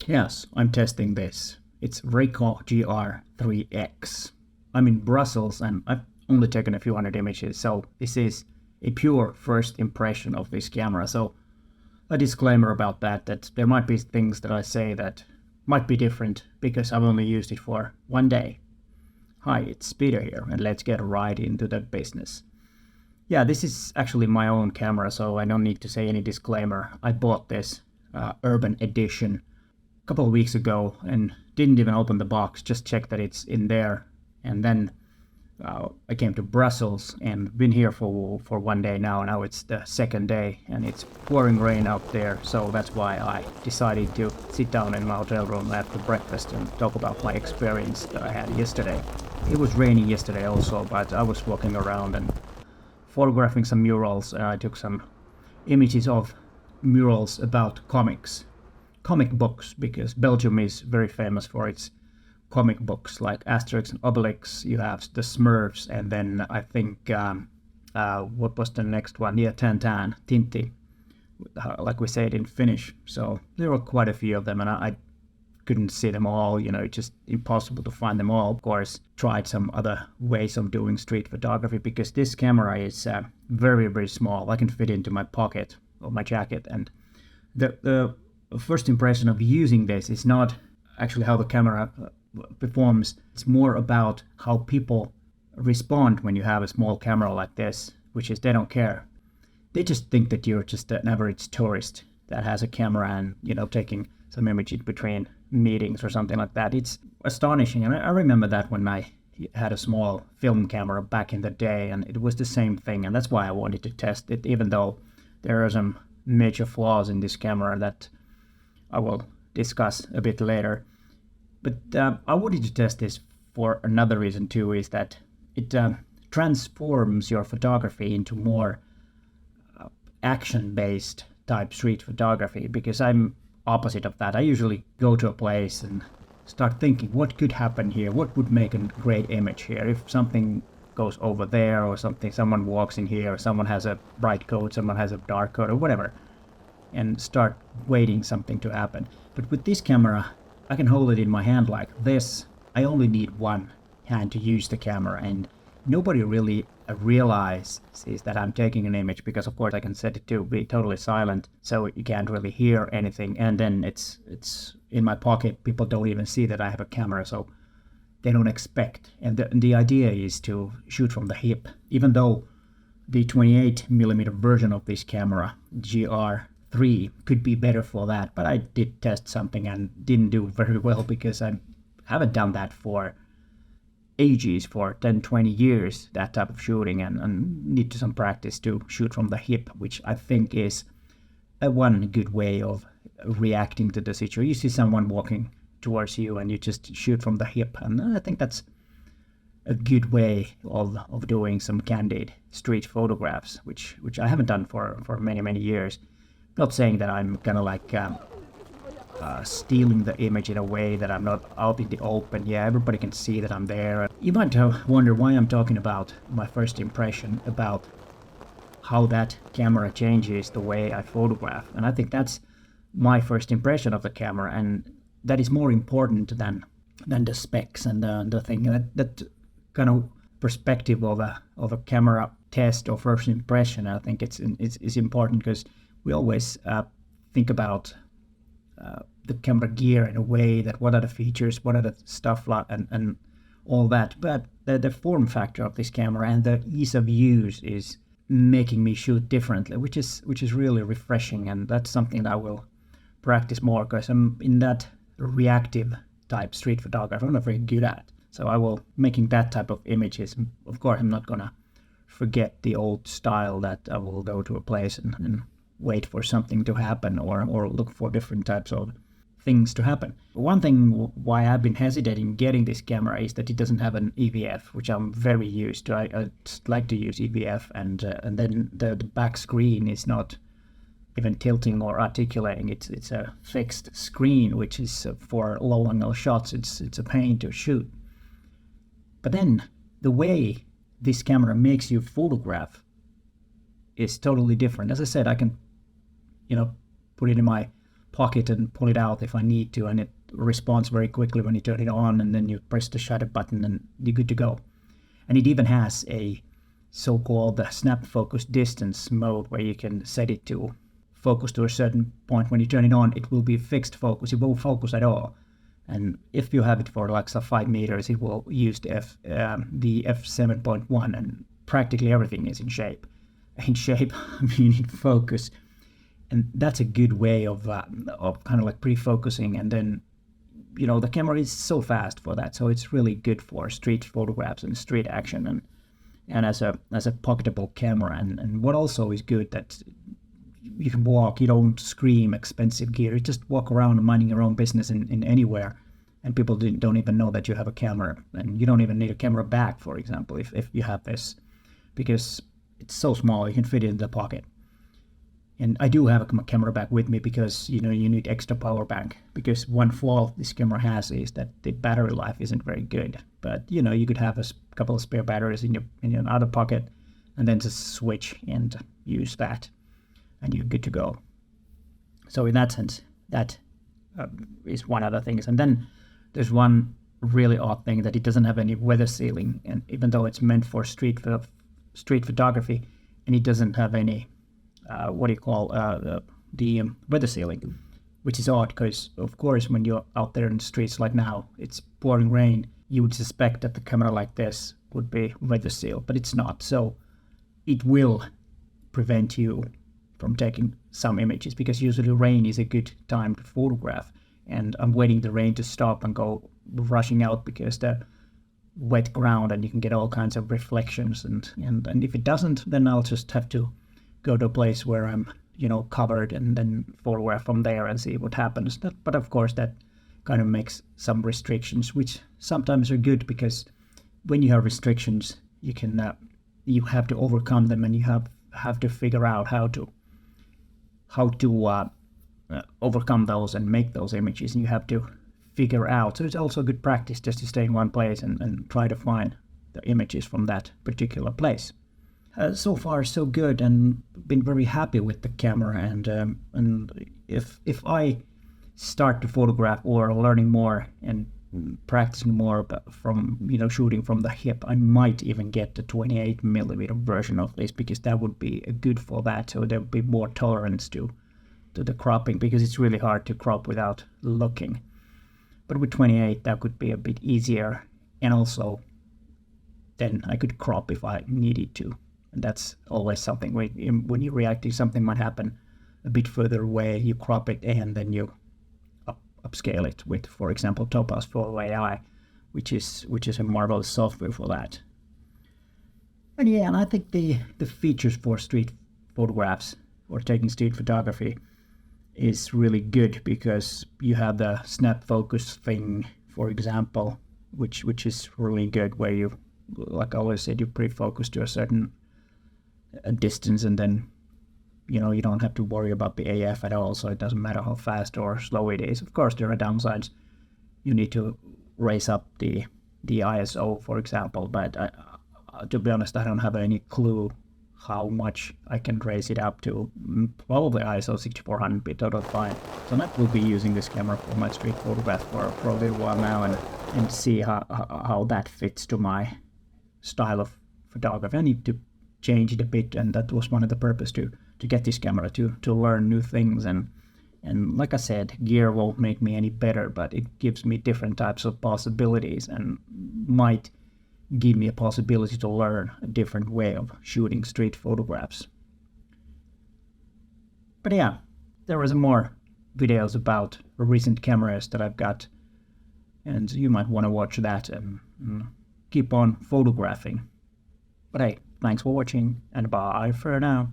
Yes, I'm testing this. It's Ricoh GR IIIx. I'm in Brussels and I've only taken a few hundred images, so this is a pure first impression of this camera. So a disclaimer about that there might be things that I say that might be different because I've only used it for one day. Hi, it's Peter here, and let's get right into the business. Yeah, this is actually my own camera, so I don't need to say any disclaimer. I bought this Urban Edition a couple of weeks ago and didn't even open the box, just checked that it's in there. And then I came to Brussels and been here for one day now. Now it's the second day and it's pouring rain out there, so that's why I decided to sit down in my hotel room after breakfast and talk about my experience that I had yesterday. It was raining yesterday also, but I was walking around and photographing some murals. I took some images of murals about comic books, because Belgium is very famous for its comic books like Asterix and Obelix. You have the Smurfs, and then I think what was the next one? Yeah, Tinti, like we say it in Finnish. So there were quite a few of them, and I couldn't see them all. It's just impossible to find them all. Of course, tried some other ways of doing street photography, because this camera is very, very small. I can fit into my pocket of my jacket, and the first impression of using this is not actually how the camera performs. It's more about how people respond when you have a small camera like this, which is they don't care. They just think that you're just an average tourist that has a camera and, taking some images between meetings or something like that. It's astonishing. And I remember that when I had a small film camera back in the day, and it was the same thing. And that's why I wanted to test it, even though there are some major flaws in this camera that I will discuss a bit later. But I wanted to test this for another reason too, is that it transforms your photography into more action-based type street photography, because I'm opposite of that. I usually go to a place and start thinking, what could happen here? What would make a great image here? If something goes over there, or someone walks in here, or someone has a bright coat, someone has a dark coat, or whatever, and start waiting something to happen. But with this camera, I can hold it in my hand like this. I only need one hand to use the camera, and nobody really realizes that I'm taking an image, because of course I can set it to be totally silent, so you can't really hear anything. And then it's in my pocket. People don't even see that I have a camera, so they don't expect. And the idea is to shoot from the hip, even though the 28mm version of this camera, GR3, could be better for that. But I did test something and didn't do very well, because I haven't done that for ages, for 10-20 years, that type of shooting, and need some practice to shoot from the hip, which I think is one good way of reacting to the situation. You see someone walking towards you and you just shoot from the hip, and I think that's a good way of doing some candid street photographs, which I haven't done for many years. Not saying that I'm kind of like stealing the image in a way that I'm not out in the open. Yeah, everybody can see that I'm there. You might wonder why I'm talking about my first impression, about how that camera changes the way I photograph. And I think that's my first impression of the camera, and that is more important than the specs and the thing. That kind of perspective of a camera test or first impression, I think it's important, because we always think about the camera gear in a way that what are the features, what are the stuff like, and all that. But the form factor of this camera and the ease of use is making me shoot differently, which is really refreshing, and that's something that I will practice more, because I'm in that reactive type street photography I'm not very good at. So I will making that type of images. Of course, I'm not gonna forget the old style that I will go to a place and wait for something to happen, or look for different types of things to happen. One thing why I've been hesitating getting this camera is that it doesn't have an EVF, which I'm very used to. I just like to use EVF, and then the back screen is not even tilting or articulating. It's a fixed screen, which is for low angle shots. It's a pain to shoot. But then the way this camera makes you photograph is totally different. As I said, I can, put it in my pocket and pull it out if I need to, and it responds very quickly when you turn it on, and then you press the shutter button and you're good to go. And it even has a so-called snap focus distance mode where you can set it to focus to a certain point. When you turn it on, it will be fixed focus. It won't focus at all. And if you have it for like 5 meters, it will use the f7.1, and practically everything is in shape. In shape, I mean in focus. And that's a good way of kind of like pre-focusing. And then, you know, the camera is so fast for that. So it's really good for street photographs and street action, and as a pocketable camera. And what also is good, that you can walk, you don't scream expensive gear. You just walk around minding your own business in anywhere, and people don't even know that you have a camera. And you don't even need a camera bag, for example, if you have this, because it's so small, you can fit it in the pocket. And I do have a camera bag with me because, you know, you need extra power bank, because one flaw this camera has is that the battery life isn't very good. But, you know, you could have a couple of spare batteries in your other pocket, and then just switch and use that, and you're good to go. So in that sense, that is one other thing. And then there's one really odd thing, that it doesn't have any weather sealing, and even though it's meant for street photography, and it doesn't have any the weather sealing, which is odd, because of course when you're out there in the streets like now, it's pouring rain, you would suspect that the camera like this would be weather sealed, but it's not. So it will prevent you from taking some images, because usually rain is a good time to photograph, and I'm waiting the rain to stop and go rushing out, because the wet ground, and you can get all kinds of reflections, and if it doesn't, then I'll just have to go to a place where I'm, you know, covered, and then photograph from there and see what happens. But of course that kind of makes some restrictions, which sometimes are good, because when you have restrictions, you can you have to overcome them, and you have to figure out how to overcome those and make those images, and you have to figure out. So it's also good practice just to stay in one place and try to find the images from that particular place. So far so good, and been very happy with the camera. And if I start to photograph or learning more and practicing more from, you know, shooting from the hip, I might even get the 28mm version of this, because that would be good for that. So there would be more tolerance to the cropping, because it's really hard to crop without looking. But with 28, that could be a bit easier, and also then I could crop if I needed to. And that's always something when you're reacting, something might happen a bit further away, you crop it, and then you upscale it with, for example, Topaz Photo AI, which is a marvelous software for that. And yeah, and I think the features for street photographs or taking street photography is really good, because you have the snap focus thing, for example, which is really good, where you, like I always said, you pre-focus to a certain distance, and then, you know, you don't have to worry about the AF at all, so it doesn't matter how fast or slow it is. Of course, there are downsides. You need to raise up the ISO, for example, but to be honest, I don't have any clue how much I can raise it up to. Probably ISO 6400 would be totally fine. So I will be using this camera for my street photograph for a little while now, and see how that fits to my style of photography. I need to change it a bit, and that was one of the purpose to get this camera, to learn new things. And like I said, gear won't make me any better, but it gives me different types of possibilities, and might give me a possibility to learn a different way of shooting street photographs. But yeah, there was more videos about recent cameras that I've got, and you might want to watch that and keep on photographing. But hey, thanks for watching, and bye for now.